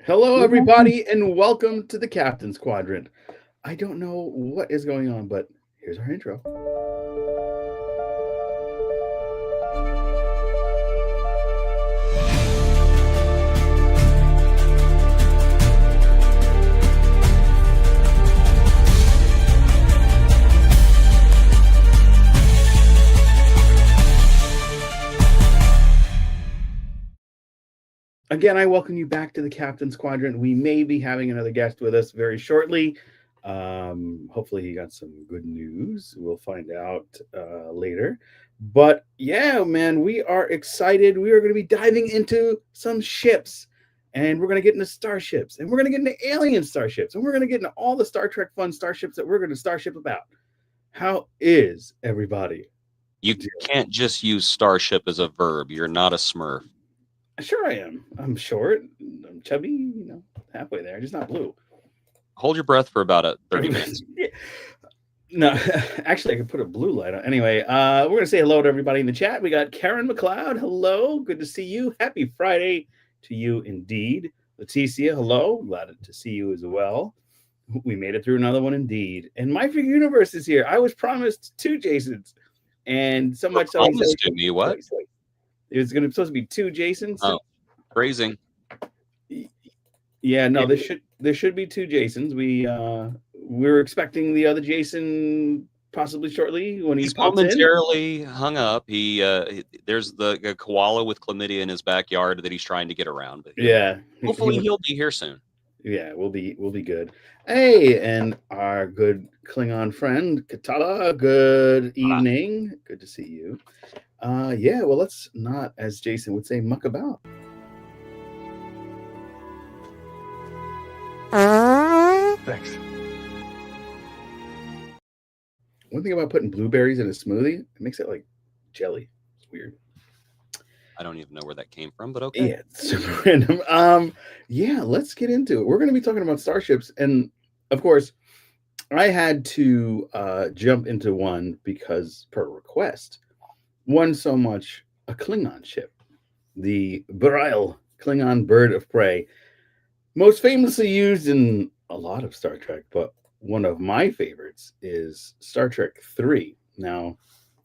Hello, everybody, and welcome to the Captains Quadrant. I don't know what is going on, but here's our intro. Again, I welcome you back to the Captain's Quadrant. We may be having another guest with us very shortly. Hopefully, he got some good news. We'll find out later. But yeah, man, we are excited. We are going to be diving into some ships, and we're going to get into starships, and we're going to get into alien starships, and we're going to get into all the Star Trek fun starships that we're going to starship about. How is everybody? You can't just use starship as a verb. You're not a smurf. Sure, I am. I'm short. I'm chubby. Halfway there. Just not blue. Hold your breath for about 30 minutes. Yeah. No, actually, I could put a blue light on. Anyway, we're going to say hello to everybody in the chat. We got Karen McLeod. Hello. Good to see you. Happy Friday to you indeed. Leticia, hello. Glad to see you as well. We made it through another one indeed. And My Figure Universe is here. I was promised 2 Jasons. And so much so he promised to me what? It was supposed to be 2 Jasons. Oh, phrasing. Yeah, no, there should be 2 Jasons. We're expecting the other Jason possibly shortly when he's momentarily hung up. There's the koala with chlamydia in his backyard that he's trying to get around. But yeah, hopefully he'll be here soon. Yeah, we'll be good. Hey, and our good Klingon friend Katala. Good evening. Good to see you. Yeah, well, let's not, as Jason would say, muck about. Thanks. One thing about putting blueberries in a smoothie, it makes it like jelly. It's weird. I don't even know where that came from, but okay. Yeah, it's super random. Yeah, let's get into it. We're going to be talking about starships, and of course, I had to jump into one because per request. One so much a Klingon ship, the B'Rel Klingon bird of prey, most famously used in a lot of Star Trek, but one of my favorites is Star Trek 3. Now,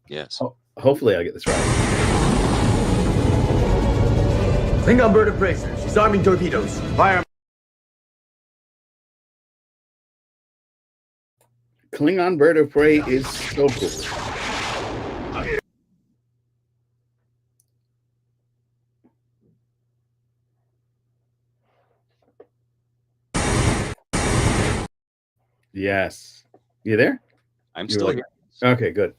yes, hopefully I get this right. Klingon bird of prey, sir. She's arming torpedoes. Fire. Klingon bird of prey is so cool. Yes. You there? I'm still here. Okay, good.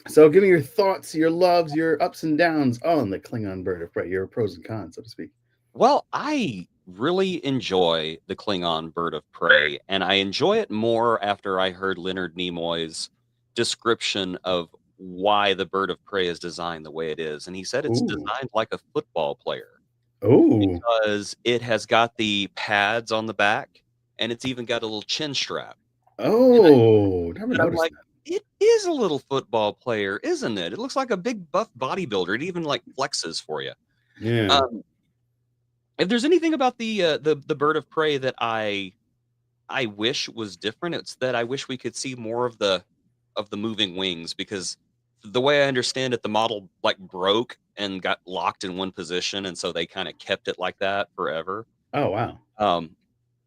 So give me your thoughts, your loves, your ups and downs on the Klingon bird of prey, your pros and cons, so to speak. Well, I really enjoy the Klingon bird of prey, and I enjoy it more after I heard Leonard Nimoy's description of why the bird of prey is designed the way it is. And he said it's designed like a football player. Oh. Because it has got the pads on the back, and it's even got a little chin strap. Oh, never noticed like, that. It is a little football player, isn't it? It looks like a big buff bodybuilder. It even like flexes for you. Yeah. If there's anything about the bird of prey that I wish was different, it's that I wish we could see more of the moving wings, because the way I understand it, the model like broke and got locked in one position, and so they kind of kept it like that forever. Oh wow.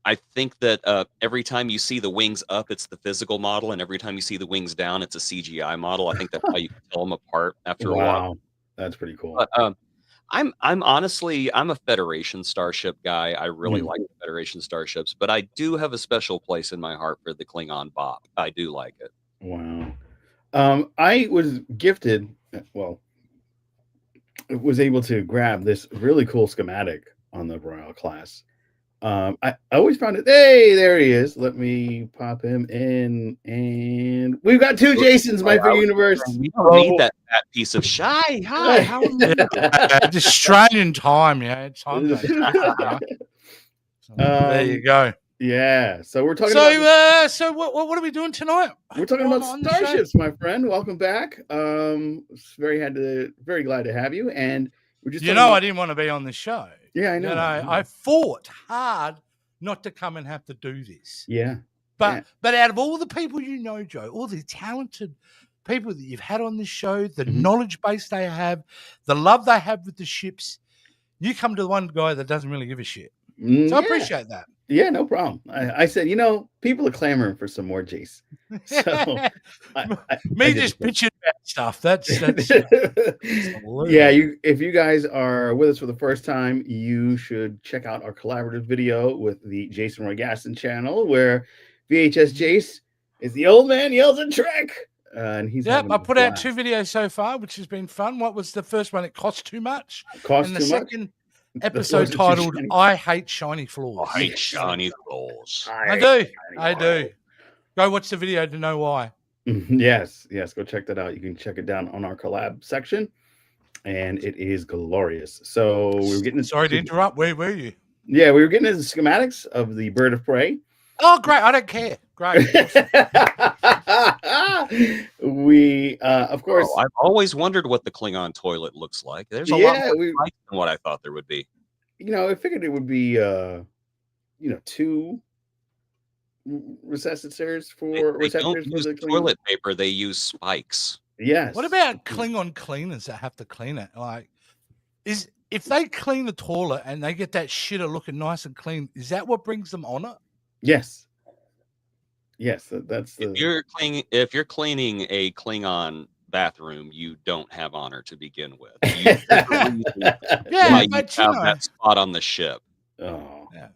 I think that every time you see the wings up, it's the physical model, and every time you see the wings down, it's a CGI model. I think that's how you can tell them apart after a while. That's pretty cool. But I'm honestly a Federation starship guy. I really like the Federation starships, but I do have a special place in my heart for the Klingon Bop. I do like it. Wow. I was gifted, was able to grab this really cool schematic on the Royal class. I always found it. Hey, there he is. Let me pop him in, and we've got 2 Jasons, My Figure Universe. We don't need that piece of shy. Hi, how are you? Just straight in time, yeah. Time. There you go. Yeah. So we're talking. So what are we doing tonight? We're talking about starships, my friend. Welcome back. Very glad to have you, and we're just. I didn't want to be on the show. Yeah, I know. I fought hard not to come and have to do this. Yeah. But out of all the people you know, Joe, all the talented people that you've had on this show, the knowledge base they have, the love they have with the ships, you come to the one guy that doesn't really give a shit. So I appreciate that. Yeah, no problem. I said, people are clamoring for some more Jace. So Me just bitching about stuff. That's yeah. If you guys are with us for the first time, you should check out our collaborative video with the Jason Roy Gaston channel, where VHS Jace is the old man yells at Trek. And he's I put out 2 videos so far, which has been fun. What was the first one? It cost too much. And the second episode titled "I Hate Shiny Floors." I hate shiny floors. I do. Go watch the video to know why. Yes. Go check that out. You can check it down on our collab section, and it is glorious. So we were getting. Sorry to interrupt. Where were you? Yeah, we were getting into the schematics of the bird of prey. Oh, great! I don't care. Great. We, of course. I've always wondered what the Klingon toilet looks like. There's a lot more than what I thought there would be. I figured it would be, 2 receptacles for they don't use toilet paper. They use spikes. Yes. What about Klingon cleaners that have to clean it? Like, if they clean the toilet and they get that shitter looking nice and clean, is that what brings them honor? Yes. Yes, that's the. If you're cleaning a Klingon bathroom, you don't have honor to begin with. You have that spot on the ship. Oh, yeah.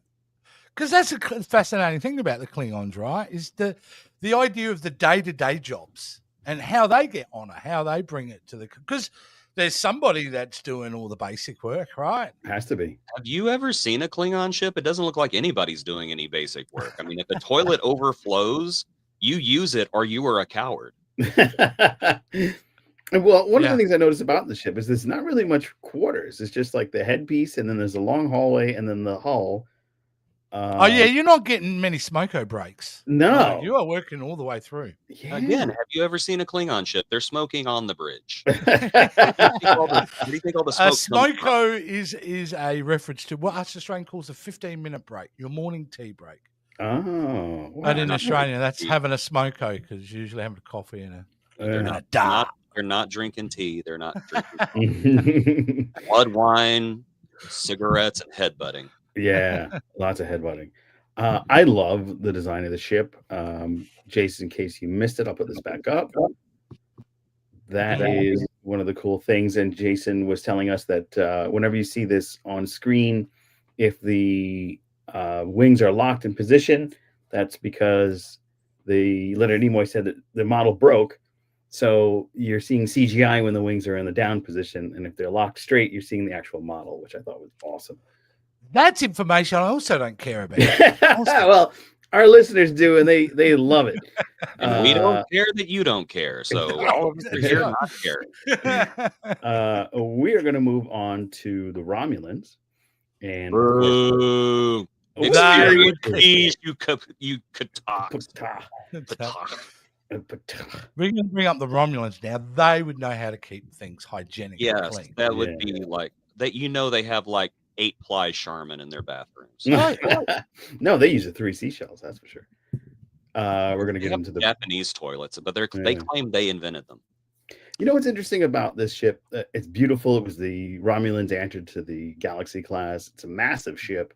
Because that's a fascinating thing about the Klingons, right? Is the idea of the day-to-day jobs and how they get honor, how they bring it to the. Because there's somebody that's doing all the basic work, right? Has to be. Have you ever seen a Klingon ship? It doesn't look like anybody's doing any basic work. I mean, if the toilet overflows, you use it or you are a coward. Well, one of the things I noticed about the ship is there's not really much quarters. It's just like the headpiece, and then there's a long hallway, and then the hull. You're not getting many smoko breaks. No, you are working all the way through. Yeah. Again, have you ever seen a Klingon ship? They're smoking on the bridge. Where do you think all the smoke smoko is a reference to what us Australian calls a 15-minute break, your morning tea break. Oh, wow. But in Australia, that's having a smoko, because usually having a coffee and a they're not drinking tea. They're not drinking blood wine, cigarettes, and headbutting. Yeah, lots of headbutting. I love the design of the ship. Jason, in case you missed it, I'll put this back up. That is one of the cool things. And Jason was telling us that whenever you see this on screen, if the wings are locked in position, that's because the Leonard Nimoy said that the model broke. So you're seeing CGI when the wings are in the down position. And if they're locked straight, you're seeing the actual model, which I thought was awesome. That's information I also don't care about. Well, our listeners do, and they love it. And we don't care that you don't care. So all of us are here not caring. We are going to move on to the Romulans. And you could talk. We're going to bring up the Romulans now. They would know how to keep things hygienic. Yes, and clean. that would be like that. They have like 8-ply Charmin in their bathrooms. No, they use the 3 seashells. That's for sure. We're going to get into the Japanese toilets, but they claim they invented them. You know what's interesting about this ship? It's beautiful. It was the Romulans entered to the Galaxy class. It's a massive ship,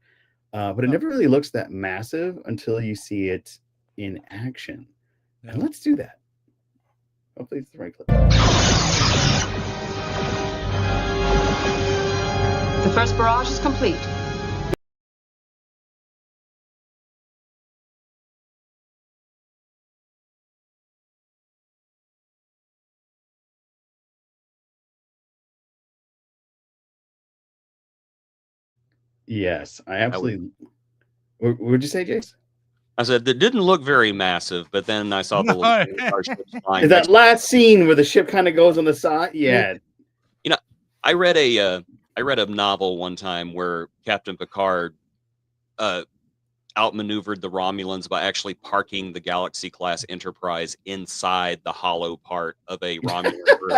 but it never really looks that massive until you see it in action. And let's do that. Hopefully it's the right clip. The first barrage is complete. Yes, I absolutely. What would you say, Jace? I said it didn't look very massive, but then I saw the little starships flying. Is that last scene where the ship kind of goes on the side? Yeah. I read a novel one time where Captain Picard outmaneuvered the Romulans by actually parking the Galaxy class Enterprise inside the hollow part of a Romulan group.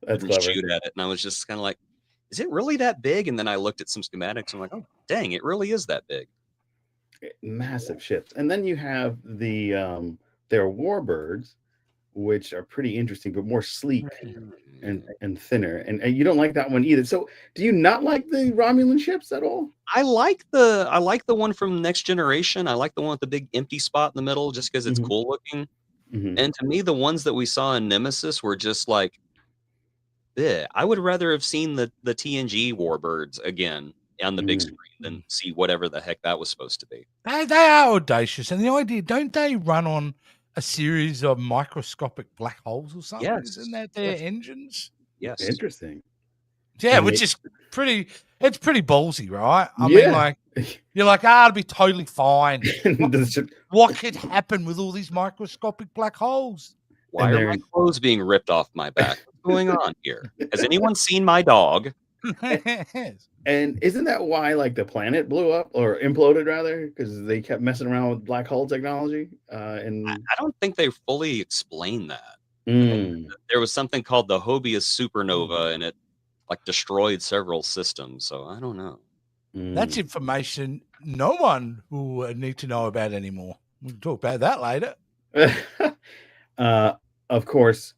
That's clever. Shoot at it, and I was just kind of like, is it really that big? And then I looked at some schematics. I'm like, oh, dang, it really is that big. Massive ships. And then you have the their warbirds, which are pretty interesting, but more sleek and thinner. And you don't like that one either. So do you not like the Romulan ships at all? I like the one from Next Generation. I like the one with the big empty spot in the middle, just because it's cool looking. And to me, the ones that we saw in Nemesis were just like, bleh. I would rather have seen the TNG warbirds again on the big screen than see whatever the heck that was supposed to be. They are audacious, and the idea, don't they run on a series of microscopic black holes or something? Yes. Isn't that their engines? Yes. Interesting. Yeah, And which is pretty. It's pretty ballsy, right? I Yeah. mean, like you're like, it'll be totally fine. What could happen with all these microscopic black holes? Why are my clothes being ripped off my back? What's going on here? Has anyone seen my dog? And isn't that why like the planet blew up or imploded rather? Because they kept messing around with black hole technology. And I don't think they fully explained that. Mm. There was something called the Hobius supernova, and it like destroyed several systems. So I don't know. That's information no one will need to know about anymore. We'll talk about that later. Of course,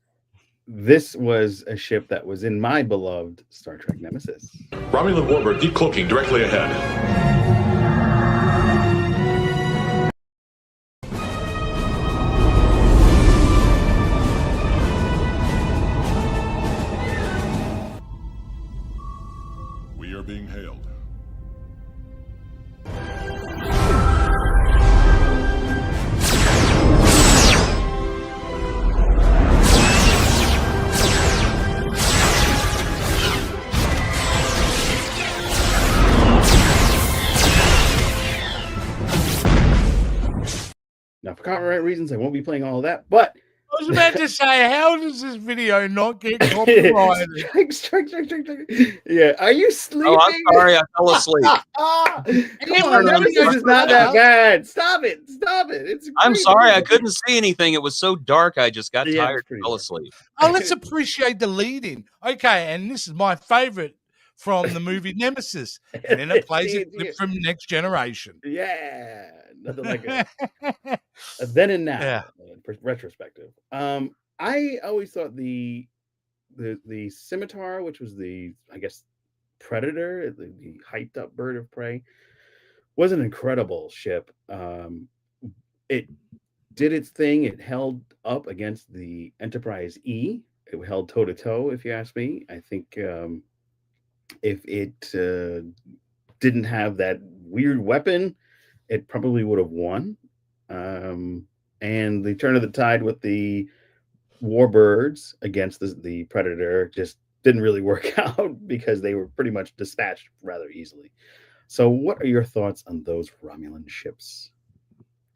this was a ship that was in my beloved Star Trek Nemesis. Romulan warbird decloaking directly ahead. We are being hailed. Now, for copyright reasons, I won't be playing all of that, but I was about to say, how does this video not get copyrighted? strike. Yeah, are you sleeping? Oh, I'm sorry, I fell asleep. Come on, Nemesis is not that bad. Stop it. It's I'm great. sorry, I couldn't see anything. It was so dark, I just got Yeah, tired pretty and fell dark. asleep. Oh, let's appreciate the lead-in. Okay, and this is my favorite from the movie Nemesis. And then it plays a clip from Next Generation. Yeah, nothing like a then and now. Yeah. Retrospective. I always thought the scimitar, which was the, I guess, predator, the hyped up bird of prey, was an incredible ship. It did its thing. It held up against the Enterprise E. It held toe to toe, if you ask me. I think if it didn't have that weird weapon, it probably would have won. And the turn of the tide with the warbirds against the predator just didn't really work out because they were pretty much dispatched rather easily. So what are your thoughts on those Romulan ships?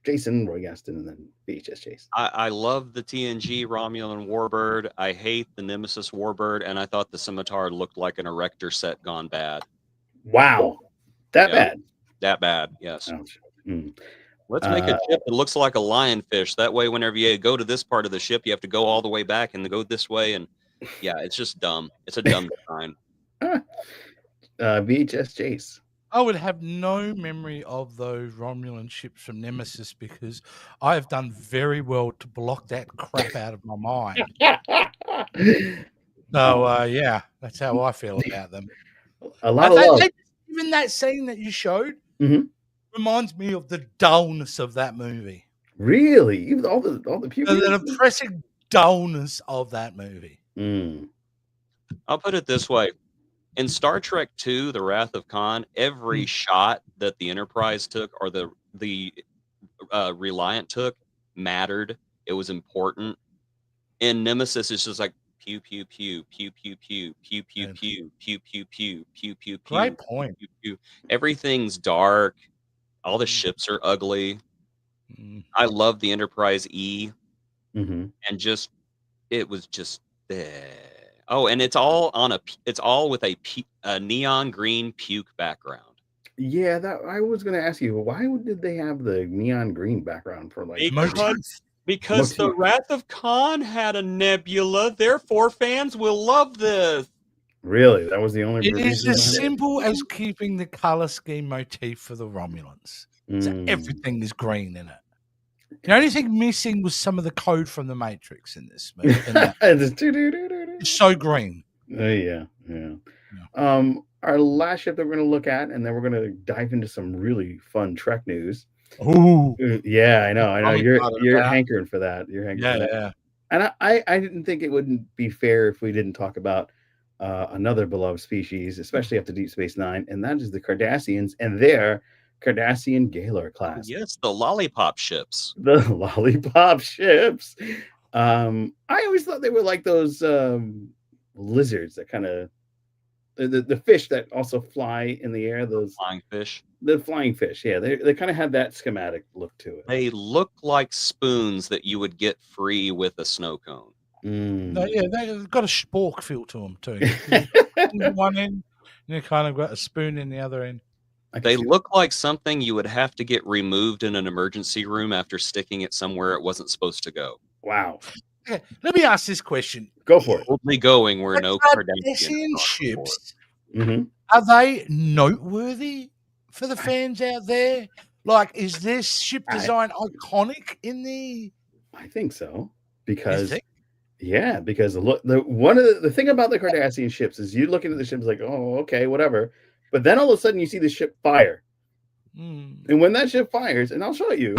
Jason, Roy Gaston, and then VHS Chase. I love the TNG Romulan warbird. I hate the Nemesis warbird, and I thought the scimitar looked like an erector set gone bad. Wow. That bad? That bad, yes. Ouch. Mm. Let's make a ship that looks like a lionfish. That way, whenever you go to this part of the ship, you have to go all the way back and go this way. And yeah, it's just dumb. It's a dumb design. VHS Chase. I would have no memory of those Romulan ships from Nemesis because I have done very well to block that crap out of my mind. So, yeah, that's how I feel about them. A lot of love. Even that scene that you showed reminds me of the dullness of that movie. Really? Even all the puberty? The depressing dullness of that movie. I'll put it this way. In Star Trek II, The Wrath of Khan, every shot that the Enterprise took or the Reliant took mattered. It was important. In Nemesis, it's just like pew, pew, pew, pew, pew, pew, pew, pew, pew, pew, pew, pew, pew, pew, Great point. pew, pew. Everything's dark. All the ships are ugly. I love the Enterprise E. And just, it was just there. Oh, and it's all with a neon green puke background. Yeah, that I was going to ask you, why did they have the neon green background for like Because the Wrath of Khan had a nebula, therefore fans will love this. Really? That was the only It is reason as behind it? simple as keeping the color scheme motif for the Romulans. So Mm. everything is green in it. The only thing missing was some of the code from the Matrix in this movie. Just doo-doo-doo-doo-doo. It's so green. Yeah. Our last ship that we're going to look at, and then we're going to dive into some really fun Trek news. Ooh. Yeah, I know. I'm You're excited about. hankering for that. You're hankering for that. Yeah. And I didn't think it wouldn't be fair if we didn't talk about another beloved species, especially after Deep Space Nine, and that is the Cardassians and their Cardassian Gaylor class. Yes, the lollipop ships. The lollipop ships. I always thought they were like those lizards that kind of the fish that also fly in the air. Those Flying fish. the flying fish. Yeah, they kind of had that schematic look to it. They look like spoons that you would get free with a snow cone. No, yeah, they've got a spork feel to them too. One end, and you kind of got a spoon in the other end. They look like something you would have to get removed in an emergency room after sticking it somewhere it wasn't supposed to go. Wow. Okay, let me ask this question. Go for it. Only going where The no Cardassian Cardassians ships, Mm-hmm. are they noteworthy for the fans out there? Like, is this ship design iconic in the? I think so because Is it? yeah, because look, the thing about the Cardassian ships is you looking at the ships like, oh, okay, whatever, but then all of a sudden you see the ship fire, and when that ship fires, and I'll show you.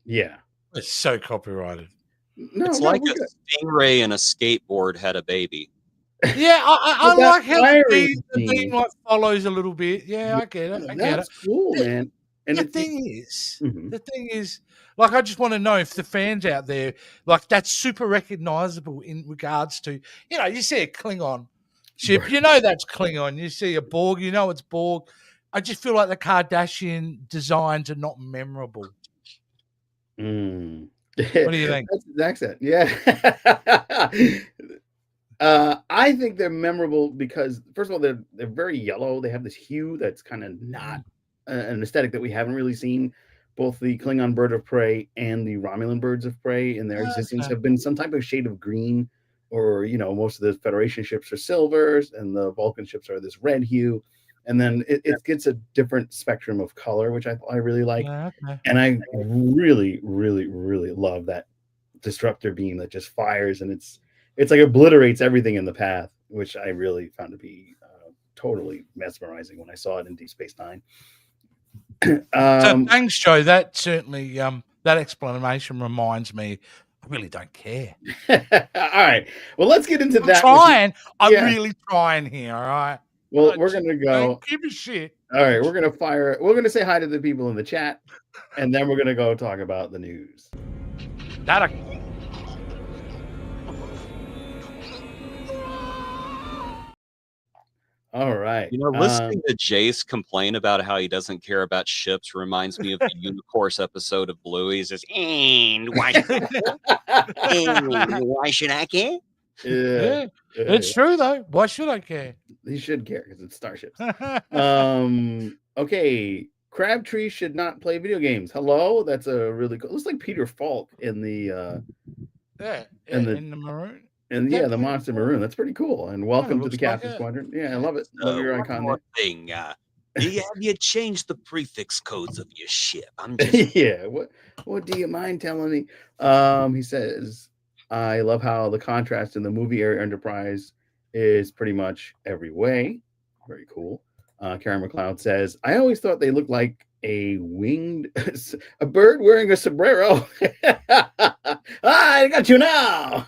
Yeah. It's so copyrighted. No, It's no, like we're a good. stingray and a skateboard had a baby. Yeah, I But that like how the firing beam scene- like follows a little bit. Yeah, I get it. I get it. That's cool, man. And The it's thing is, like, I just want to know if the fans out there, like, that's super recognizable in regards to, you see a Klingon ship, Right. you know that's Klingon. You see a Borg, you know it's Borg. I just feel like the Kardashian designs are not memorable. What What do you think? That's the accent. Yeah. I think they're memorable because, first of all, they're very yellow. They have this hue that's kind of not an aesthetic that we haven't really seen. Both the Klingon bird of prey and the Romulan birds of prey in their existence Okay. have been some type of shade of green, or most of the Federation ships are silvers, and the Vulcan ships are this red hue. And then it gets a different spectrum of color, which I really like. Okay. And I really, really, really love that disruptor beam that just fires, and it's like obliterates everything in the path, which I really found to be totally mesmerizing when I saw it in Deep Space Nine. So thanks, Joe. That certainly that explanation reminds me. I really don't care. All right. Well, let's get into I'm that. trying. I'm Yeah. really trying here. All right. Well, we're gonna go. Don't give a shit. All right, we're gonna say hi to the people in the chat, and then we're gonna go talk about the news. That All right. Listening to Jace complain about how he doesn't care about ships reminds me of the Unicourse episode of Bluey. He says, and why should I care? Yeah, it's true though. Why should I care? He should care because it's Starships. Okay. Crabtree should not play video games. Hello, that's a really cool. Looks like Peter Falk in the in the maroon. and Yeah, the monster maroon. That's pretty cool. And welcome to looks the like Captains it. Quadrant. Yeah, I love it. Love your One icon more there. thing. Have you changed the prefix codes of your ship? I'm just Yeah. What do you mind telling me? He says, I love how the contrast in the movie area Enterprise is pretty much every way. Very cool. Karen McLeod says, I always thought they looked like a bird wearing a sombrero. I got you now.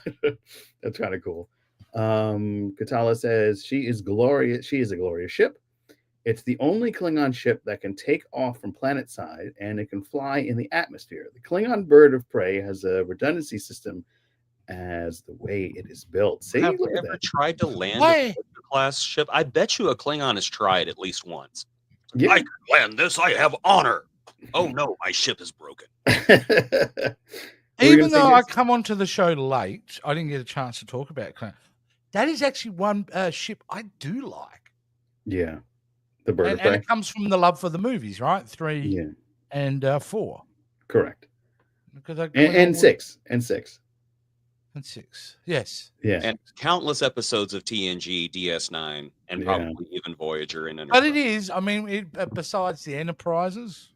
That's kind of cool. Katala says, she is glorious. She is a glorious ship. It's the only Klingon ship that can take off from planet side, and it can fly in the atmosphere. The Klingon bird of prey has a redundancy system as the way it is built. See, have look you at ever that. tried to land Why? a Voyager class ship? I bet you a Klingon has tried at least once. Yeah. I can land this. I have honor. Oh no, my ship is broken. were you Even gonna say, though I Jason? come onto the show late, I didn't get a chance to talk about it. That is actually one ship I do like. Yeah, the Bird of And Prey. it comes from the love for the movies, right? 3 Yeah, and 4. correct. Because I And 6 and 6. and 6. Yes. Yeah, And countless episodes of TNG, DS9, and Yeah. probably even Voyager and But Enterprise. it is, I mean, besides the Enterprises,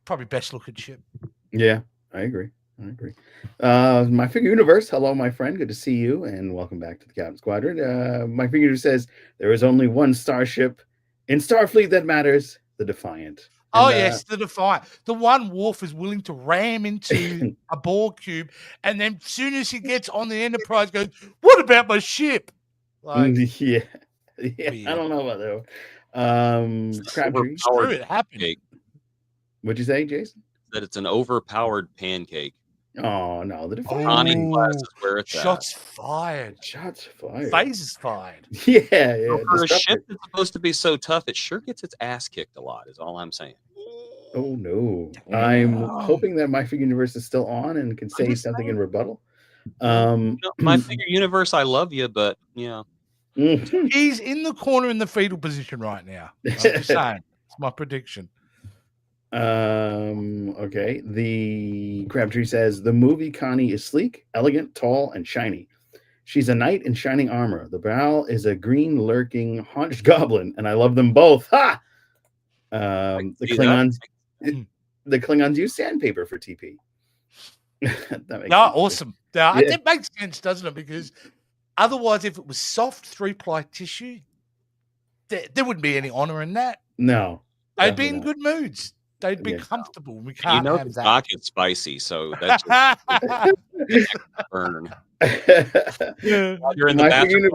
probably best looking ship. yeah, I agree. My figure universe. Hello, my friend. Good to see you, and welcome back to the Captain's Quadrant. My figure universe says there is only one starship in Starfleet that matters: the Defiant. Oh, And, yes, the Defiant. The one Worf is willing to ram into a Borg cube, and then as soon as he gets on the Enterprise, goes, "What about my ship?" Like, yeah, I don't know about that one. Crabtree. screw it, happened. Pancake. What'd you say, Jason? That it's an overpowered pancake. Oh no, the Defiant. Conning class Ooh, is where it's shots fired. Shots fired. Phases fired. Yeah. at. For a Disruptor. ship that's supposed to be so tough, it sure gets its ass kicked a lot, is all I'm saying. Oh no! I'm Damn. hoping that my figure universe is still on and can say something in rebuttal. No, my figure universe, I love you, but yeah. Mhm. He's in the corner in the fetal position right now. I'm just saying. It's my prediction. Okay. The Crabtree says the movie Connie is sleek, elegant, tall, and shiny. She's a knight in shining armor. The Baal is a green lurking haunched goblin, and I love them both. Ha! The see Klingons, that. the Klingons use sandpaper for TP. That makes No, sense. awesome. Now, Yeah. it makes sense, doesn't it? Because otherwise, if it was soft 3-ply tissue, there wouldn't be any honor in that. No, They'd be in definitely good moods. They'd be Yeah. comfortable. We You can't know have the that. dock is spicy, so that's just not. burn. Yeah. While you're in the My bathroom figure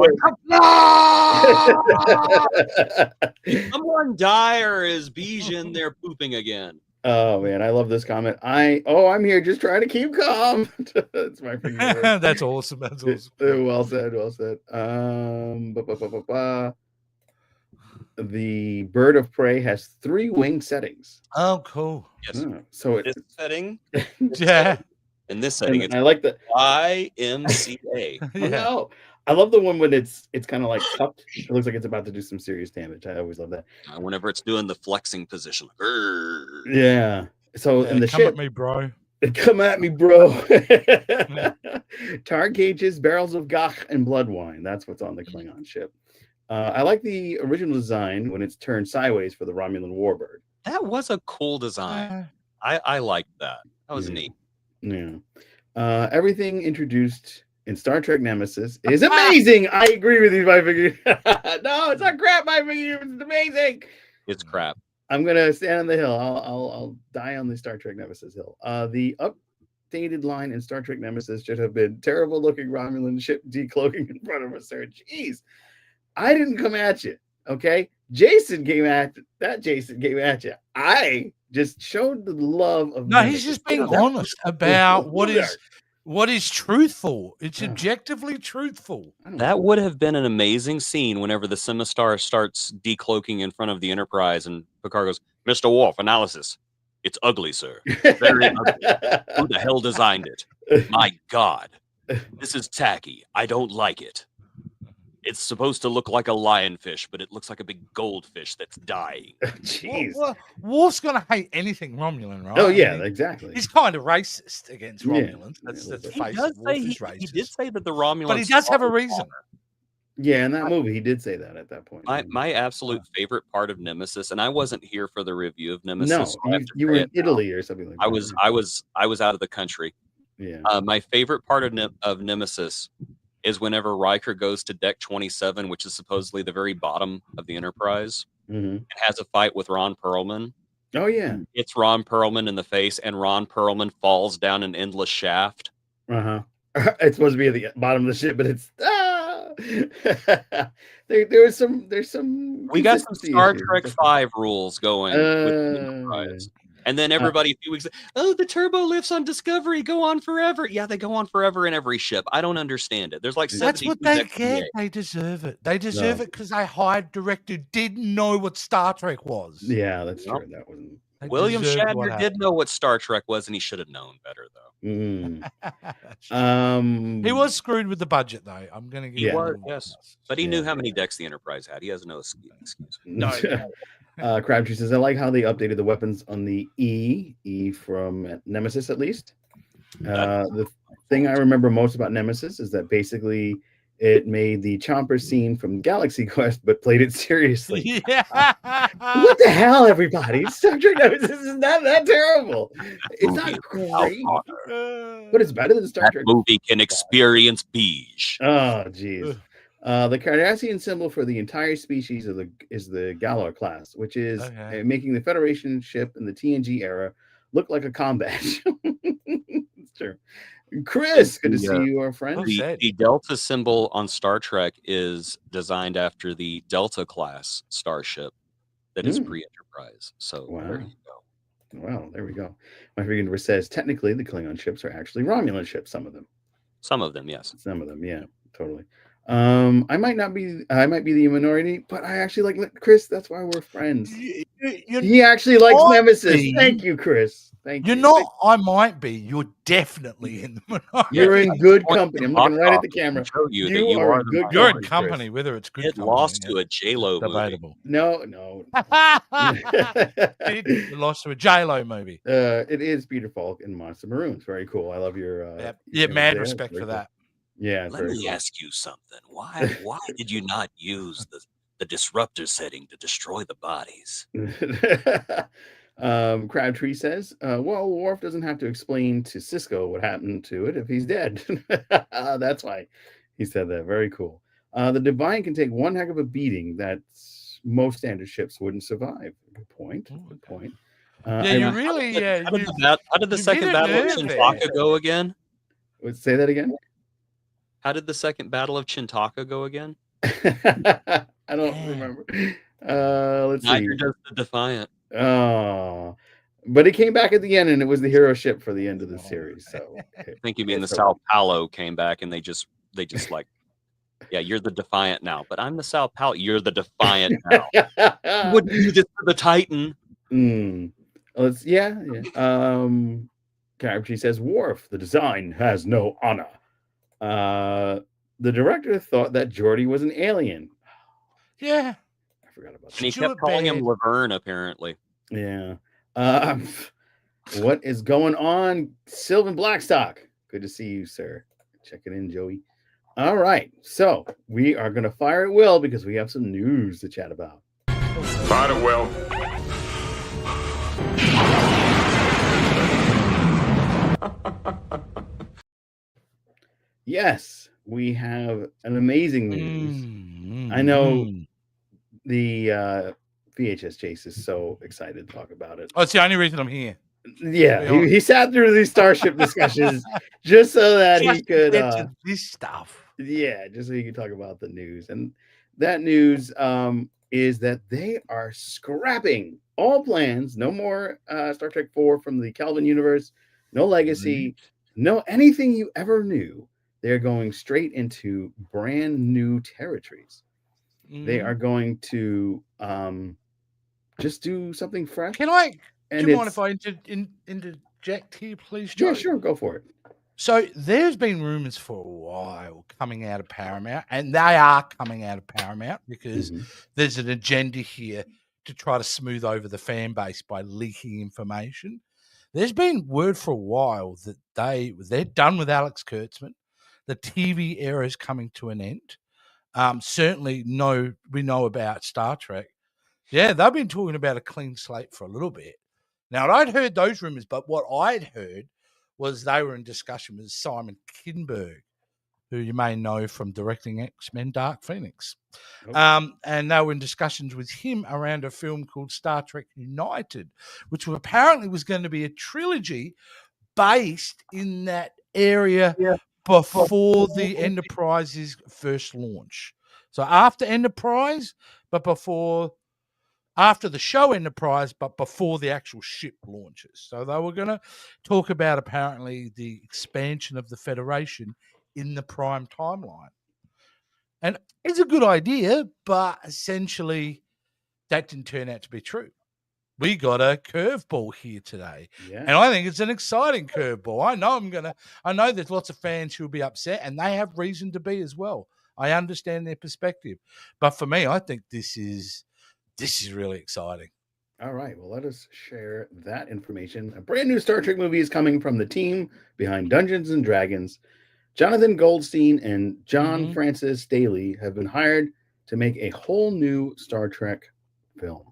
going, someone die or is Bijan there pooping again? Oh man, I love this comment. I'm here just trying to keep calm. That's my figure universe. That's awesome. That's awesome. Well said. Well said. The bird of prey has 3 wing settings. Oh, cool. Yes. So This it's setting, Yeah. in this setting, and it's I like the YMCA. Yeah. no. I love the one when it's kind of like cupped. It looks like it's about to do some serious damage. I always love that. Whenever it's doing the flexing position. Like, "Grrr." Yeah. So in the come ship, at me, bro. come at me, bro. Tar cages, barrels of gach, and blood wine. That's what's on the Klingon ship. I like the original design when it's turned sideways for the Romulan warbird. That was a cool design. I liked that. That was Yeah. neat. Yeah. Everything introduced in Star Trek Nemesis is amazing. I agree with you, my figure. No, it's not crap, my figure. It's amazing. It's crap. I'm gonna stand on the hill. I'll die on the Star Trek Nemesis hill. The updated line in Star Trek Nemesis should have been terrible looking Romulan ship decloaking in front of us, sir. Jeez. I didn't come at you. Okay. Jason came at you. I just showed the love of No, Nemesis. he's just being That- honest about what Booger. is truthful. It's Yeah. objectively truthful. I don't That would have been an amazing scene whenever the Simistar starts decloaking in front of the Enterprise and Picard goes, Mr. Worf, analysis. It's ugly, sir. Very ugly. Who the hell designed it? My God. This is tacky. I don't like it. It's supposed to look like a lionfish, but it looks like a big goldfish that's dying. Jeez. Worf's gonna hate anything Romulan, right? Oh I yeah, mean, exactly. he's kind of racist against Yeah. Romulans. That's Yeah, the he face does of Worf say is he racist. did say that the Romulans, But he does have a are reason. Yeah, in that movie, he did say that at that point. My absolute favorite part of Nemesis, and I wasn't here for the review of Nemesis. No, so I have to you were say in it now. Italy or something like that. I was out of the country. Yeah. My favorite part of Nemesis is whenever Riker goes to deck 27, which is supposedly the very bottom of the Enterprise, Mhm. and has a fight with Ron Perlman. Oh yeah. It's Ron Perlman in the face, and Ron Perlman falls down an endless shaft. Uh-huh. It's supposed to be at the bottom of the ship, but it's there's some We got some consistency Star issues. Trek 5 rules going with the Enterprise. And then everybody a few weeks, oh, the turbo lifts on Discovery go on forever. Yeah, they go on forever in every ship. I don't understand it. There's like That's 72 what they decks in get. the They deserve it. They deserve No. it because they hired director didn't know what Star Trek was. Yeah, that's Yep. true. That wasn't They William deserved what Shatner did know what Star Trek was, and he should have known better, though. happened. He was screwed with the budget, though. I'm going to give He you was, that. yes. But he knew how many decks the Enterprise had. He has no excuse. No. Crabtree says, I like how they updated the weapons on the E from Nemesis, at least. The thing I remember most about Nemesis is that basically it made the Chomper scene from Galaxy Quest, but played it seriously. Yeah. What the hell, everybody? Star Trek Nemesis is not that terrible. It's not great, but it's better than Star That Trek. movie can experience beige. Oh, jeez. The Cardassian symbol for the entire species is the Galor class, which is making the Federation ship in the TNG era look like a combat. It's true. Chris, good to see you, our friend. The Delta symbol on Star Trek is designed after the Delta class starship that is pre-Enterprise. So there you go. Well, there we go. My friend says technically the Klingon ships are actually Romulan ships. Some of them. Some of them, yes. Some of them, yeah, totally. I might be the minority, but I actually like Chris. That's why we're friends. He actually likes Nemesis. Thank you, Chris. Thank you. You're not. I might be. You're definitely in the minority. You're in good company. I'm looking right at the camera. You are good. You're in company, whether it's good. It lost to a J-Lo movie. Debatable. No. It lost to a J-Lo movie. It is Peter Falk in Monster Maroons. Very cool. I love your. Mad respect for that. Yeah. Let me ask you something. Why did you not use the disruptor setting to destroy the bodies? Crabtree says, well, Worf doesn't have to explain to Cisco what happened to it if he's dead. That's why he said that. Very cool. The Defiant can take one heck of a beating that most standard ships wouldn't survive. Good point. Good point. How did the second battle of Chintaka go again? Say that again. How did the second battle of Chintaka go again? I don't remember. Let's see. Neither does the Defiant. Oh, but it came back at the end, and it was the hero ship for the end of the series. So I think you mean the Sao Paulo came back, and they just like, yeah, you're the Defiant now, but I'm the Sao Paulo. You're the Defiant now. You wouldn't do this to the Titan. Crabtree says, Worf, the design has no honor. The director thought that Geordi was an alien. Yeah. I forgot about that. And he kept calling him Laverne, apparently. Yeah. What is going on, Sylvan Blackstock? Good to see you, sir. Check it in, Joey. All right. So we are going to fire at Will because we have some news to chat about. Fire at Will. Yes, we have an amazing news. I know the VHS Chase is so excited to talk about it. Oh, it's the only reason I'm here. Yeah, he sat through these Starship discussions just so that he could this stuff. Yeah, just so he could talk about the news. And that news is that they are scrapping all plans. No more Star Trek 4 from the Kelvin universe. No legacy. No anything you ever knew. They're going straight into brand new territories. They are going to just do something fresh. Do you mind if I interject here, please, Joe? Yeah, sure. Go for it. So there's been rumors for a while coming out of Paramount, and they are coming out of Paramount because there's an agenda here to try to smooth over the fan base by leaking information. There's been word for a while that they're done with Alex Kurtzman. The TV era is coming to an end. Certainly, we know about Star Trek. Yeah, they've been talking about a clean slate for a little bit. Now, I'd heard those rumors, but what I'd heard was they were in discussion with Simon Kinberg, who you may know from directing X-Men Dark Phoenix. And they were in discussions with him around a film called Star Trek United, which apparently was going to be a trilogy based in that area before the Enterprise's first launch. So after Enterprise, but after the show Enterprise, but before the actual ship launches. So they were going to talk about apparently the expansion of the Federation in the Prime timeline. And it's a good idea, but essentially that didn't turn out to be true. we got a curveball here today. Yeah. And I think it's an exciting curveball. I know there's lots of fans who will be upset, and they have reason to be as well. I understand their perspective. But for me, I think this is really exciting. All right. Well, let us share that information. A brand new Star Trek movie is coming from the team behind Dungeons and Dragons. Jonathan Goldstein and John Francis Daly have been hired to make a whole new Star Trek film.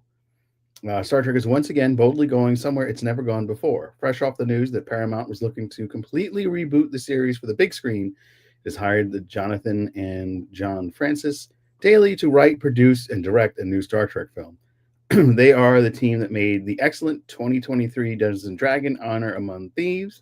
Star Trek is once again boldly going somewhere it's never gone before. Fresh off the news that Paramount was looking to completely reboot the series for the big screen, it has hired the Jonathan and John Francis Daly to write, produce, and direct a new Star Trek film. They are the team that made the excellent 2023 Dungeons and Dragons Honor Among Thieves,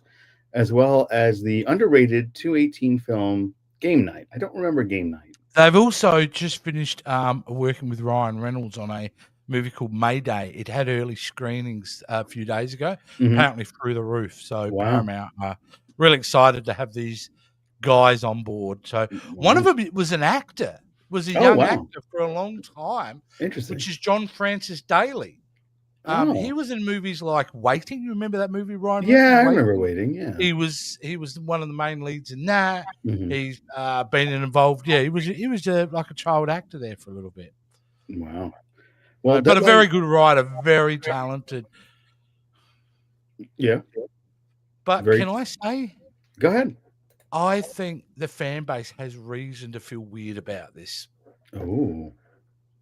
as well as the underrated 218 film Game Night. I don't remember Game Night. They've also just finished working with Ryan Reynolds on a movie called Mayday. It had early screenings a few days ago, apparently through the roof. So Paramount are really excited to have these guys on board. So one of them was an actor. Was a young actor for a long time. Interesting. Which is John Francis Daly. He was in movies like Waiting. You remember that movie, Ryan? Yeah, I remember Waiting. Yeah, he was one of the main leads in that. He's been involved. Yeah, he was like a child actor there for a little bit. Wow. Well, but a very good writer, very talented. Yeah. But can I say? Go ahead. I think the fan base has reason to feel weird about this. Oh.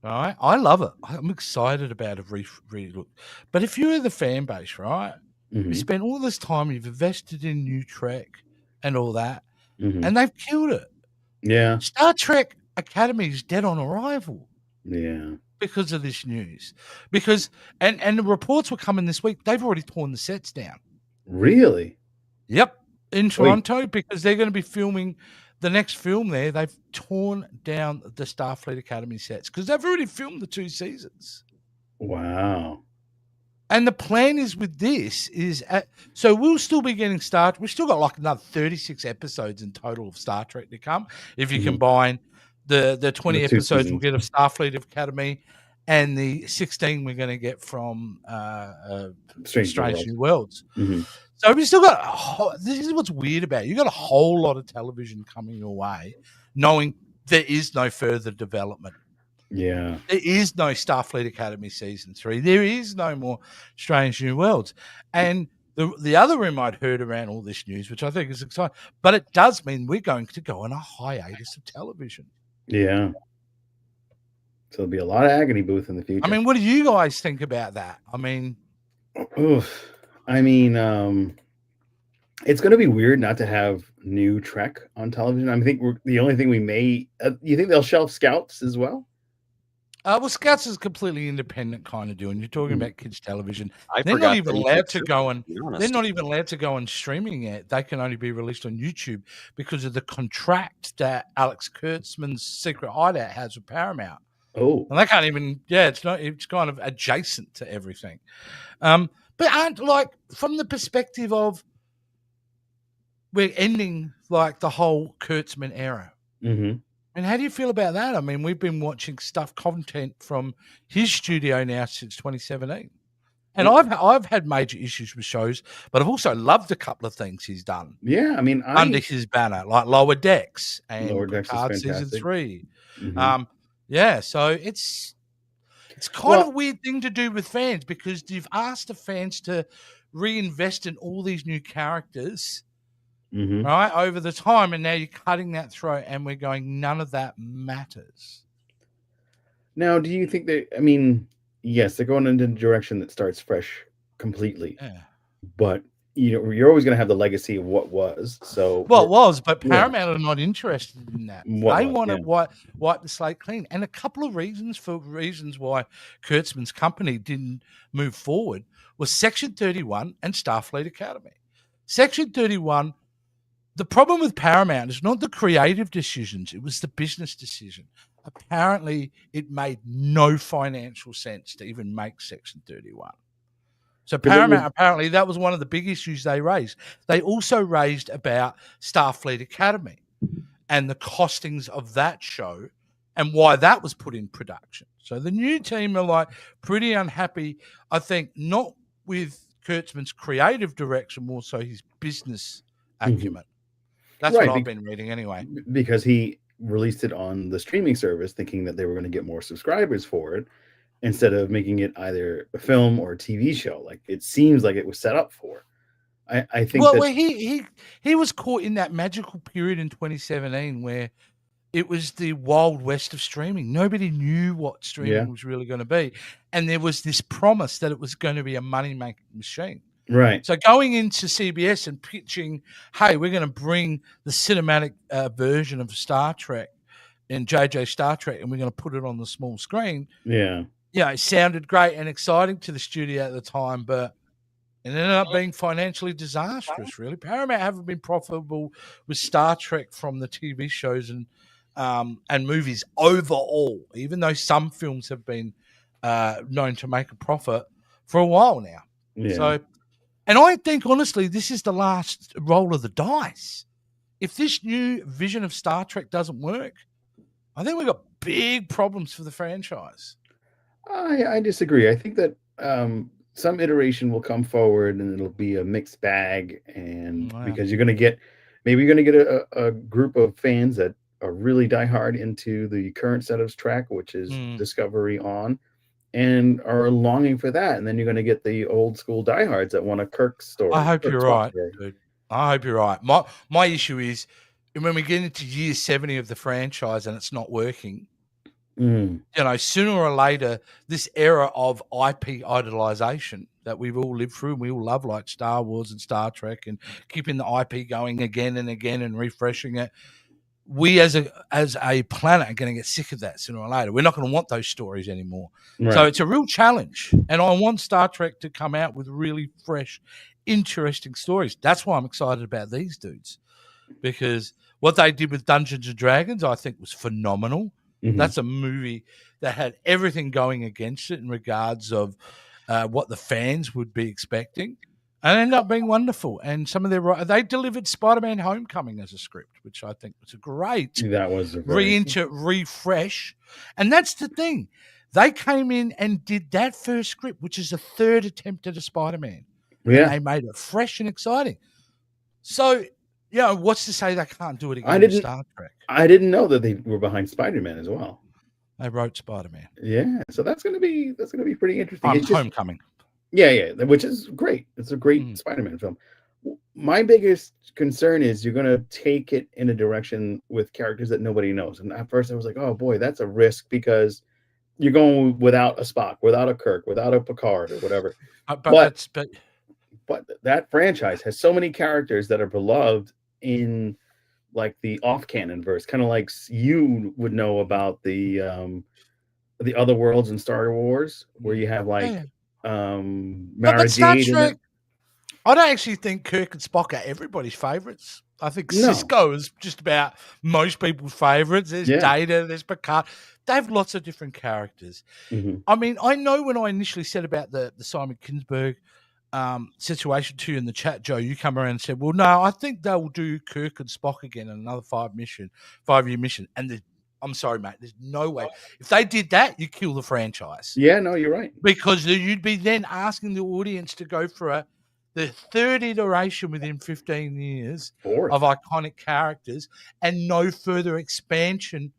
Right? I love it. I'm excited about a re-look. But if you're the fan base, right, you spent all this time, you've invested in new Trek and all that, and they've killed it. Yeah. Star Trek Academy is dead on arrival. Yeah. Because of this news. Because, and the reports were coming this week, they've already torn the sets down. Really? Yep. In Toronto, because they're going to be filming the next film there. They've torn down the Starfleet Academy sets because they've already filmed the 2 seasons. Wow. And the plan is with this is, so we'll still be getting Star. We've still got like another 36 episodes in total of Star Trek to come. If you combine the 20 episodes we'll get of Starfleet Academy and the 16 we're going to get from Strange New Worlds. So we still got, this is what's weird about it. You got a whole lot of television coming your way, knowing there is no further development. Yeah. There is no Starfleet Academy Season 3. There is no more Strange New Worlds. And the other room I'd heard around all this news, which I think is exciting, but it does mean we're going to go on a hiatus of television. Yeah. So there'll be a lot of agony booth in the future. I mean, what do you guys think about that? I mean... Oof. I mean, it's going to be weird not to have new Trek on television. I think the only thing we may... you think they'll shelf Scouts as well? Well, Scouts is a completely independent kind of deal, and you're talking about kids' television. They're not even allowed to go on. They're not even allowed to go on streaming yet. They can only be released on YouTube because of the contract that Alex Kurtzman's Secret Hideout has with Paramount. Oh, and they can't even. Yeah, it's not. It's kind of adjacent to everything. But aren't like from the perspective of we're ending like the whole Kurtzman era. And how do you feel about that? I mean, we've been watching content from his studio now since 2017. And I've had major issues with shows, but I've also loved a couple of things he's done. Yeah, I mean, under his banner, like Lower Decks and Lower Decks is Season 3. Yeah, so it's kind of a weird thing to do with fans because you've asked the fans to reinvest in all these new characters. Right over the time, and now you're cutting that throat, and we're going. None of that matters. Now, do you think that? I mean, yes, they're going in a direction that starts fresh completely. Yeah. But you're always going to have the legacy of what was. So it was, but Paramount are not interested in that. They want to wipe the slate clean, and a couple of reasons why Kurtzman's company didn't move forward was Section 31 and Starfleet Academy. Section 31. The problem with Paramount is not the creative decisions, it was the business decision. Apparently, it made no financial sense to even make Section 31. So Paramount, apparently, that was one of the big issues they raised. They also raised about Starfleet Academy and the costings of that show and why that was put in production. So the new team are like pretty unhappy, I think, not with Kurtzman's creative direction, more so his business acumen. That's Right, what I've been reading anyway. because he released it on the streaming service thinking that they were going to get more subscribers for it instead of making it either a film or a TV show. Like it seems like it was set up for. I think Well, that he was caught in that magical period in 2017 where it was the wild west of streaming. Nobody knew what streaming was really going to be. And there was this promise that it was going to be a money-making machine. right. So going into CBS and pitching, hey, we're going to bring the cinematic version of Star Trek and JJ Star Trek, and we're going to put it on the small screen. Yeah. Yeah, it sounded great and exciting to the studio at the time, but it ended up being financially disastrous, really. Paramount haven't been profitable with Star Trek from the TV shows and movies overall, even though some films have been known to make a profit for a while now. Yeah. So, and I think, honestly, this is the last roll of the dice. If this new vision of Star Trek doesn't work, I think we've got big problems for the franchise. I disagree. I think that some iteration will come forward and it'll be a mixed bag, and because you're going to get a group of fans that are really diehard into the current set of Trek, which is Discovery on, and are longing for that, and then you're going to get the old school diehards that want a Kirk story. I hope you're right, dude. I hope you're right. My issue is when we get into year 70 of the franchise and it's not working. You know, sooner or later, this era of IP idolization that we've all lived through and we all love, like Star Wars and Star Trek, and keeping the IP going again and again and refreshing it, we as a planet are going to get sick of that sooner or later. We're not going to want those stories anymore. Right. So it's a real challenge. And I want Star Trek to come out with really fresh, interesting stories. That's why I'm excited about these dudes, because what they did with Dungeons and Dragons, I think, was phenomenal. That's a movie that had everything going against it in regards of what the fans would be expecting, and ended up being wonderful. And some of they delivered Spider-Man: Homecoming as a script, which I think was a great refresh. And that's the thing. They came in and did that first script, which is the third attempt at a Spider-Man. Yeah. And they made it fresh and exciting. So, you know, what's to say they can't do it again with Star Trek? I didn't know that they were behind Spider-Man as well. They wrote Spider-Man. Yeah, so that's gonna be pretty interesting. Homecoming. Yeah, which is great. It's a great Spider-Man film. My biggest concern is you're gonna take it in a direction with characters that nobody knows. And at first I was like, oh boy, that's a risk, because you're going without a Spock, without a Kirk, without a Picard or whatever. But that franchise has so many characters that are beloved in like the off-canon verse, kind of like you would know about the other worlds in Star Wars, where you have like but Star Trek, I don't actually think Kirk and Spock are everybody's favorites. I think Cisco is just about most people's favorites. There's Data, there's Picard. They have lots of different characters. I mean, I know when I initially said about the Simon Kinberg situation to you in the chat, Joe, you come around and said, well, no, I think they'll do Kirk and Spock again in another 5-year mission. And I'm sorry, mate, there's no way. If they did that, you kill the franchise. Yeah, no, you're right. Because you'd be then asking the audience to go for the third iteration within 15 years of iconic characters and no further expansion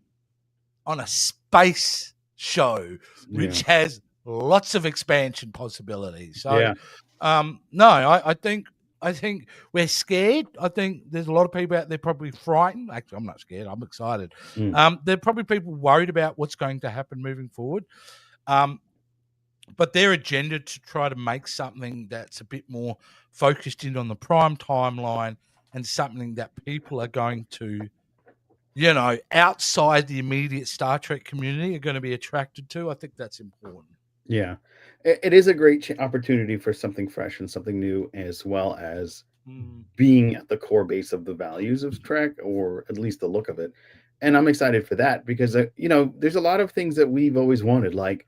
on a space show, which has lots of expansion possibilities. So, no, I think we're scared. I think there's a lot of people out there probably frightened. Actually, I'm not scared. I'm excited. There are probably people worried about what's going to happen moving forward. But their agenda to try to make something that's a bit more focused in on the prime timeline and something that people are going to, you know, outside the immediate Star Trek community are going to be attracted to. I think that's important. Yeah, it is a great opportunity for something fresh and something new, as well as being at the core base of the values of Trek, or at least the look of it. And I'm excited for that because, you know, there's a lot of things that we've always wanted, like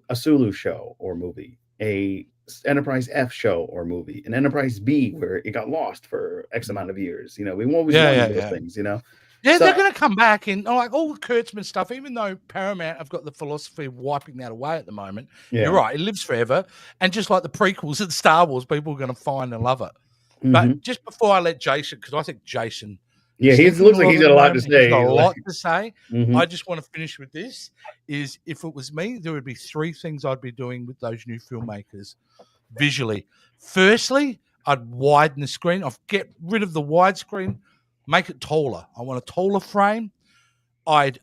a Sulu show or movie, a Enterprise F show or movie, an Enterprise B where it got lost for X amount of years. You know, we always wanted those things, you know. Yeah, they're going to come back and like all the Kurtzman stuff, even though Paramount have got the philosophy of wiping that away at the moment. Yeah. You're right. It lives forever. And just like the prequels of Star Wars, people are going to find and love it. Mhm. But just before I let Jason, because I think Jason... Yeah, he looks like he's got a lot to say. He's got a lot to say. Mhm. I just want to finish with this, is if it was me, there would be 3 things I'd be doing with those new filmmakers visually. Firstly, I'd widen the screen. I'd get rid of the widescreen, make it taller. I want a taller frame. I'd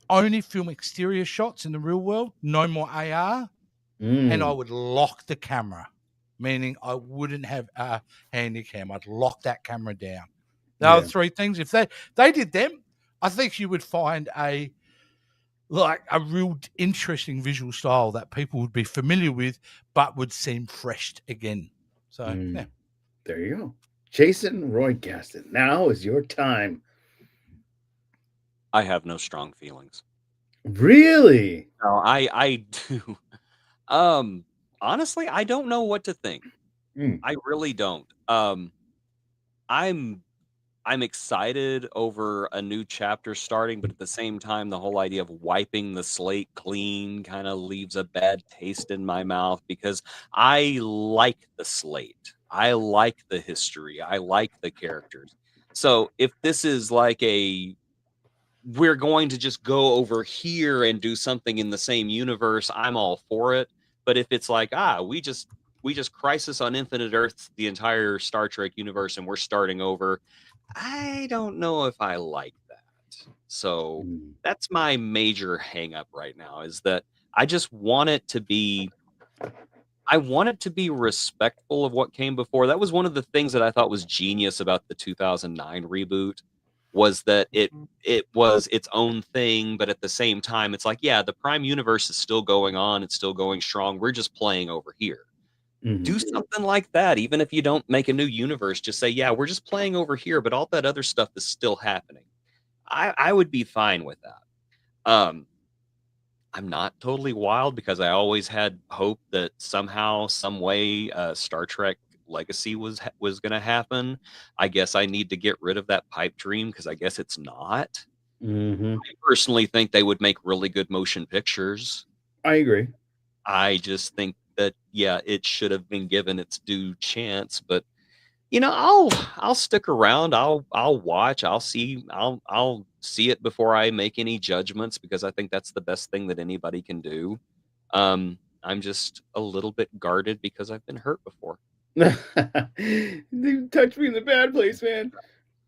only film exterior shots in the real world, no more AR, and I would lock the camera, meaning I wouldn't have a handy cam. I'd lock that camera down. There are 3 things. If they did them, I think you would find a real interesting visual style that people would be familiar with, but would seem fresh again. So, yeah. There you go. Jason Roy Gaston, now is your time. I have no strong feelings. Really? No, I do. Honestly, I don't know what to think. I really don't. I'm excited over a new chapter starting, but at the same time, the whole idea of wiping the slate clean kind of leaves a bad taste in my mouth, because I like the slate. I like the history. I like the characters. So if this is like we're going to just go over here and do something in the same universe, I'm all for it. But if it's like, we just Crisis on Infinite Earth the entire Star Trek universe and we're starting over, I don't know if I like that. So that's my major hang up right now, is that I just want it to be respectful of what came before. That was one of the things that I thought was genius about the 2009 reboot, was that it was its own thing, but at the same time, it's like, yeah, the Prime universe is still going on. It's still going strong. We're just playing over here. Do something like that. Even if you don't make a new universe, just say, yeah, we're just playing over here, but all that other stuff is still happening. I would be fine with that. I'm not totally wild, because I always had hope that somehow, some way, Star Trek Legacy was going to happen. I guess I need to get rid of that pipe dream, because I guess it's not. I personally think they would make really good motion pictures. I agree. I just think that, yeah, it should have been given its due chance. But I'll stick around. I'll watch. I'll see it before I make any judgments, because I think that's the best thing that anybody can do. I'm just a little bit guarded because I've been hurt before. They touched me in the bad place, man.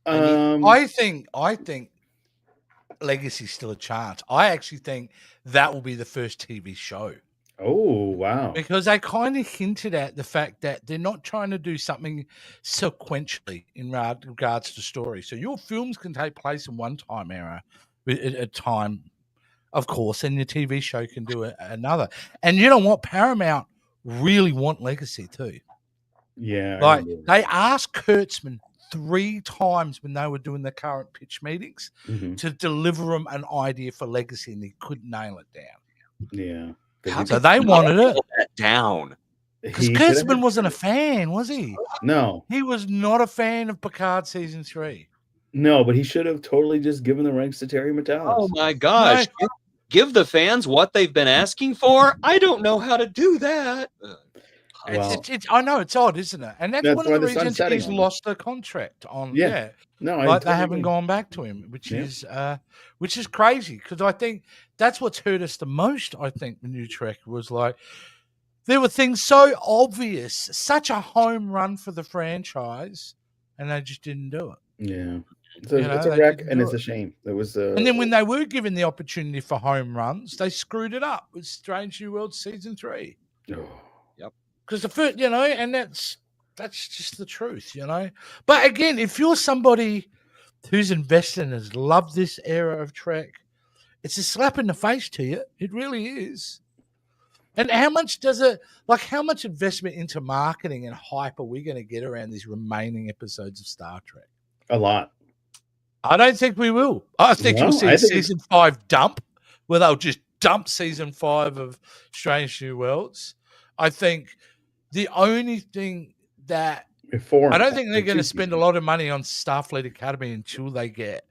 I think Legacy's still a chance. I actually think that will be the first TV show. Oh, wow. Because they kind of hinted at the fact that they're not trying to do something sequentially in regards to story. So your films can take place in one time era at a time, of course, and your TV show can do another. And you know what? Paramount really want Legacy too. Yeah. Like, they asked Kurtzman 3 times when they were doing the current pitch meetings to deliver them an idea for Legacy, and he couldn't nail it down. Yeah. So they wanted it down. Because Kurtzman wasn't a fan, was he? No. He was not a fan of Picard season 3. No, but he should have totally just given the ranks to Terry Matalas. Oh my gosh. No. Give the fans what they've been asking for? I don't know how to do that. I know, it's odd, isn't it? And that's one of the reasons he's lost the contract on. Yeah. No, they haven't gone back to him, which is crazy, because I think that's what's hurt us the most. I think the new Trek was like, there were things so obvious, such a home run for the franchise, and they just didn't do it. Yeah. So it's a wreck, and it's a shame. There was and then when they were given the opportunity for home runs, they screwed it up with Strange New Worlds season 3. Oh. Because the first, and that's just the truth, But again, if you're somebody who's invested and has loved this era of Trek, it's a slap in the face to you. It really is. And how much investment into marketing and hype are we going to get around these remaining episodes of Star Trek? A lot. I don't think we will. I think you'll see season 5 dump, where they'll just dump season 5 of Strange New Worlds. I think the only thing that I don't think they're going to spend a lot of money on Starfleet Academy until they get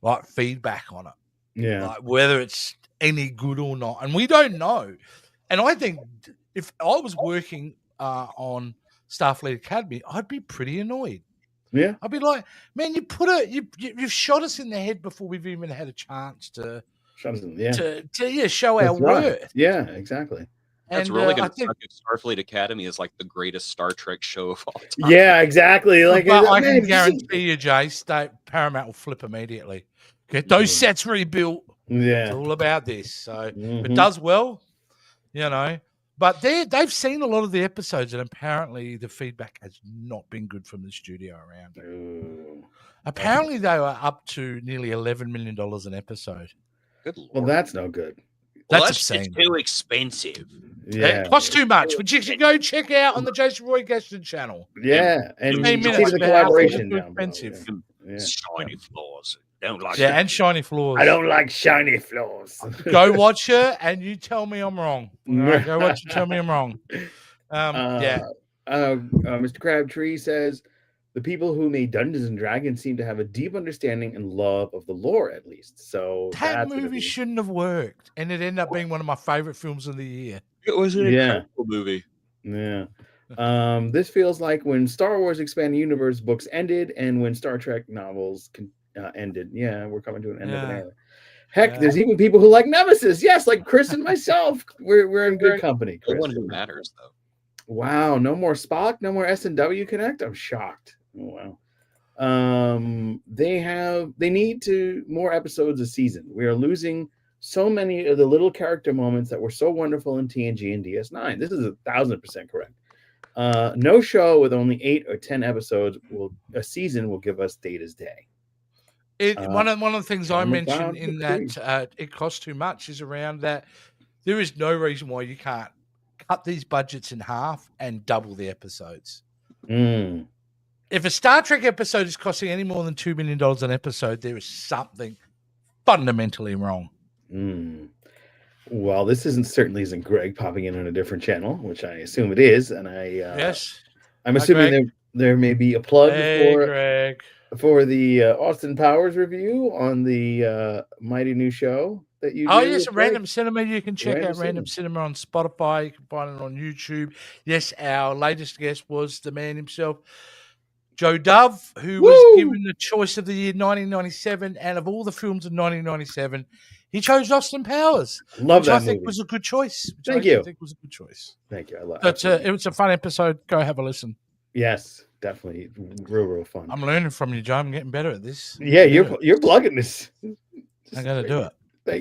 like feedback on it. Yeah. Like whether it's any good or not. And we don't know. And I think if I was working on Starfleet Academy, I'd be pretty annoyed. Yeah. I'd be like, man, you've shot us in the head before we've even had a chance to show our worth. Yeah, exactly. That's really going to suck if Starfleet Academy is like the greatest Star Trek show of all time. Yeah, exactly. Like, but I can guarantee you, Jace, Paramount will flip immediately. Get those sets rebuilt. Yeah, it's all about this. So if it does well, you know. But they've seen a lot of the episodes, and apparently the feedback has not been good from the studio around it. Ooh. Apparently they were up to nearly $11 million an episode. Good Lord. Well, that's no good. That's obscene. Too expensive. Yeah, it costs too much, which you should go check out on the Jason Roy Gaston channel. Yeah, and see the collaboration down expensive. Yeah. Shiny floors. Don't like and shiny floors. I don't like shiny floors. Go watch it, and you tell me I'm wrong. Right, go watch it, tell me I'm wrong. Mr. Crabtree says the people who made Dungeons and Dragons seem to have a deep understanding and love of the lore, at least. So that movie shouldn't have worked, and it ended up being one of my favorite films of the year. It was an incredible movie. Yeah. This feels like when Star Wars Expanded Universe books ended, and when Star Trek novels ended. Yeah, we're coming to an end of an era. Heck, there's even people who like Nemesis. Yes, like Chris and myself. We're in good company. Chris. No one who matters, though. Wow, no more Spock, no more S&W Connect. I'm shocked. Oh, wow. They need more episodes a season. We are losing so many of the little character moments that were so wonderful in TNG and DS9. This is 1,000% correct. No show with only 8 or 10 episodes a season will give us Data's day. One of the things I mentioned in that it costs too much is around that there is no reason why you can't cut these budgets in half and double the episodes. If a Star Trek episode is costing any more than $2 million an episode, there is something fundamentally wrong. Well, this certainly isn't Greg popping in on a different channel, which I assume it is, and I'm assuming there may be a plug for the Austin Powers review on the mighty new show that you do. Oh, yes, Random Cinema. You can check out Random Cinema on Spotify. You can find it on YouTube. Yes, our latest guest was the man himself, Joe Dove, who was given the choice of the year 1997, and of all the films of 1997, he chose Austin Powers. Love that I movie. think was a good choice. Thank you. I think was a good choice. Thank you. I love it. It was a fun episode. Go have a listen. Yes, definitely. Real fun. I'm learning from you, Joe. I'm getting better at this. Yeah, you're plugging this. I got to do it.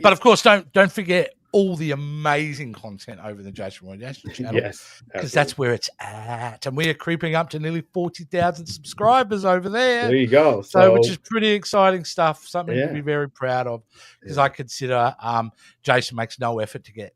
But of course, don't forget all the amazing content over the Jason Roy Gaston channel. Yes, because that's where it's at, and we are creeping up to nearly 40,000 subscribers over there. There you go. So which is pretty exciting stuff. Something to be very proud of, because I consider Jason makes no effort to get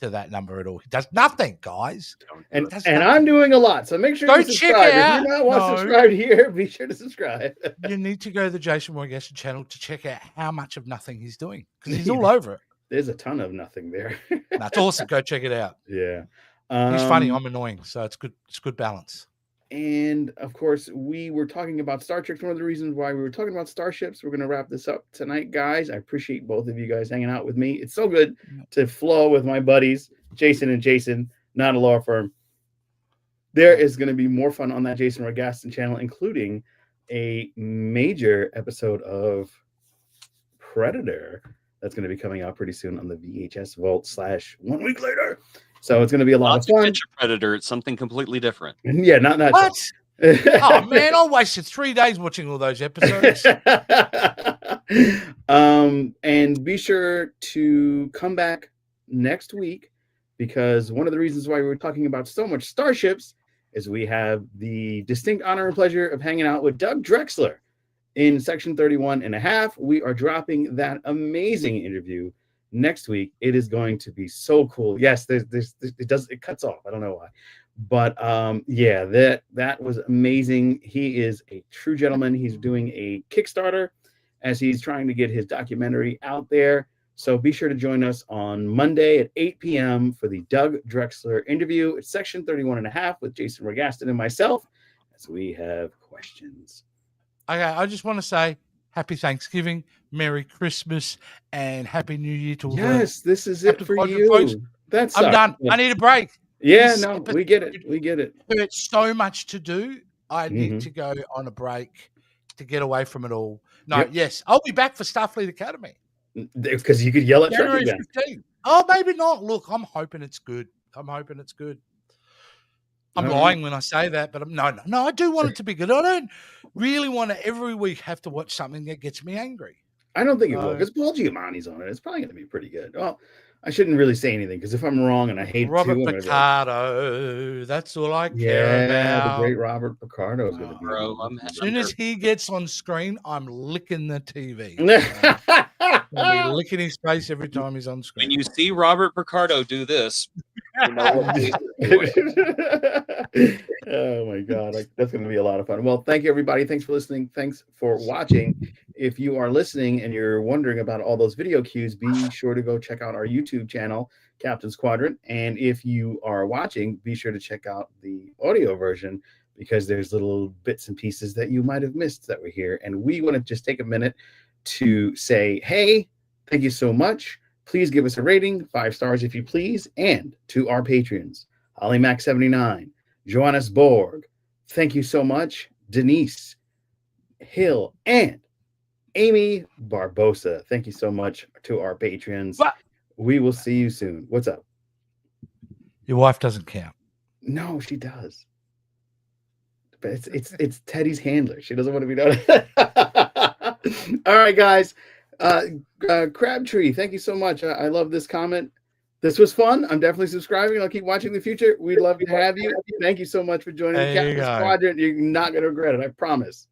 to that number at all. He does nothing, guys. And I'm doing a lot, so make sure you subscribe. Check it out. If you're not subscribed here, be sure to subscribe. You need to go to the Jason Roy Gaston channel to check out how much of nothing he's doing, because he's all over it. There's a ton of nothing there. That's awesome. Go check it out. Yeah. He's funny. I'm annoying. So it's good. It's good balance. And of course, we were talking about Star Trek. One of the reasons why we were talking about Starships. We're going to wrap this up tonight, guys. I appreciate both of you guys hanging out with me. It's so good to flow with my buddies, Jason and Jason, not a law firm. There is going to be more fun on that Jason Roy Gaston channel, including a major episode of Predator that's going to be coming out pretty soon on the VHS Vault / 1 week later. So it's going to be a lot of fun. Predator, it's something completely different. Yeah, not what? Oh man, I wasted 3 days watching all those episodes. And be sure to come back next week, because one of the reasons why we were talking about so much Starships is we have the distinct honor and pleasure of hanging out with Doug Drexler in section 31.5. We are dropping that amazing interview next week. It is going to be so cool. Yes, it cuts off. I don't know why, but that was amazing. He is a true gentleman. He's doing a Kickstarter as he's trying to get his documentary out there. So be sure to join us on Monday at 8 p.m. for the Doug Drexler interview. It's section 31.5 with Jason Roy Gaston and myself. because we have questions. Okay, I just want to say Happy Thanksgiving, Merry Christmas, and Happy New Year to all the Yes, this is it Captains for Quadrant folks. you. That's I'm done. I need a break. Yeah, This no, we get it. We get it. It's so much to do. I need Mhm. to go on a break to get away from it all. No, Yep. yes, I'll be back for Starfleet Academy. Because you could yell at January Trekkie then. 15th. Oh, maybe not. Look, I'm hoping it's good. I'm All right. lying when I say that, but no. I do want it to be good. I don't really want to every week have to watch something that gets me angry. I don't think it will, because Paul Giamatti's on it. It's probably going to be pretty good. Well, I shouldn't really say anything, because if I'm wrong and I hate Robert it too, I'm gonna be like, Picardo, that's all I yeah, care the about. great Robert Picardo is going to be. Bro, As soon as he gets on screen, I'm licking the TV. I'll be licking his face every time he's on screen. When you see Robert Picardo do this, you know what he's doing. Oh my god, that's going to be a lot of fun. Well, thank you everybody. Thanks for listening. Thanks for watching. If you are listening and you're wondering about all those video cues, be sure to go check out our YouTube channel, Captains Quadrant. And if you are watching, be sure to check out the audio version, because there's little bits and pieces that you might have missed that were here. And we want to just take a minute to say, hey, thank you so much. Please give us a rating, 5 stars if you please. And to our patrons, Holly Mac 79, Johannes Borg, thank you so much. Denise Hill and Amy Barbosa, thank you so much to our patrons. What? We will see you soon. What's up? Your wife doesn't count. No, she does. But it's Teddy's handler. She doesn't want to be done. All right, guys. Crabtree, thank you so much. I love this comment. This was fun. I'm definitely subscribing. I'll keep watching in the future. We'd love to have you. Thank you so much for joining the Captains Quadrant. You're not going to regret it. I promise.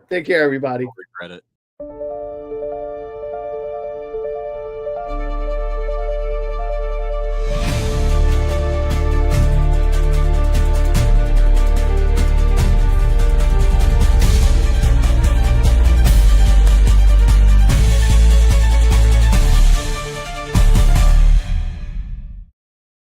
Take care, everybody. I'll regret it.